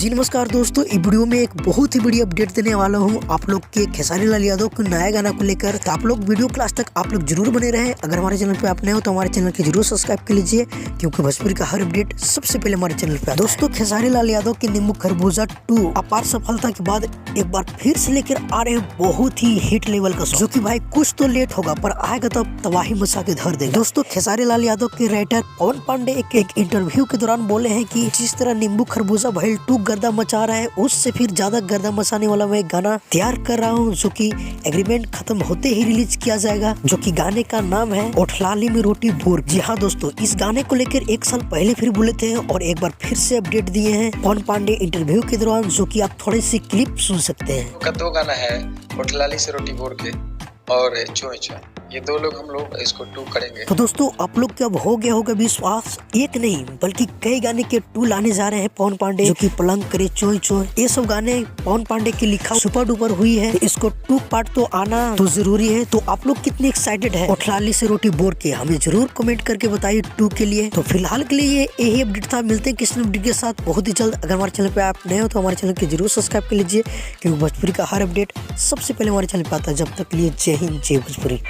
जी नमस्कार दोस्तों, इस वीडियो में एक बहुत ही बड़ी अपडेट देने वाला हूँ आप लोग के खेसारी लाल यादव के नया गाना को लेकर। तो आप लोग वीडियो क्लास तक आप लोग जरूर बने रहें। अगर हमारे चैनल पे आप नए हो तो हमारे चैनल को जरूर सब्सक्राइब कर लीजिए, क्योंकि भोजपुरी का हर अपडेट सबसे पहले हमारे चैनल पे। दोस्तों, खेसारी लाल यादव के नींबू खरबूजा 2 अपार सफलता के बाद एक बार फिर से लेकर आ रहे हैं बहुत ही हिट लेवल का सॉन्ग, जो कि भाई कुछ तो लेट होगा पर आएगा तो तबाही मचा के धर देगा। दोस्तों, खेसारी लाल यादव के राइटर पवन पांडे एक इंटरव्यू के दौरान बोले हैं कि जिस तरह नींबू खरबूजा भइल 2 गर्दा मचा रहा है, उससे फिर ज्यादा गर्दा मचाने वाला मैं गाना तैयार कर रहा हूँ, जो कि एग्रीमेंट खत्म होते ही रिलीज किया जाएगा। जो कि गाने का नाम है ओठलाली में रोटी बोर। जी हाँ दोस्तों, इस गाने को लेकर 1 साल पहले फिर बोले थे और एक बार फिर से अपडेट दिए हैं पवन पांडे इंटरव्यू के दौरान, जो कि आप थोड़ी सी क्लिप सुन सकते हैं। का 2 गाना है, ओठलाली से रोटी बोर के और चोय चोय, ये 2 लोग हम लोग इसको 2 करेंगे। तो दोस्तों, आप लोग क्या हो गया होगा विश्वास, एक नहीं बल्कि कई गाने के 2 लाने जा रहे हैं पवन पांडे, जो कि पलंग करे चोय चोय, ये सब गाने पवन पांडे की लिखा सुपर डुपर हुई है। इसको 2 पार्ट तो आना तो जरूरी है। तो आप लोग कितने एक्साइटेड है ओठलाली से रोटी बोर के, हमें जरूर कमेंट करके बताइए 2 के लिए। तो फिलहाल के लिए यही अपडेट था, मिलते हैं किसी अपडेट के साथ बहुत ही जल्द। अगर हमारे चैनल पे आप नए हो तो हमारे चैनल को जरूर सब्सक्राइब कर लीजिए, क्योंकि भोजपुरी का हर अपडेट सबसे पहले हमारे चैनल पे आता है। जब तक लिए जय हिंद, जय भोजपुरी।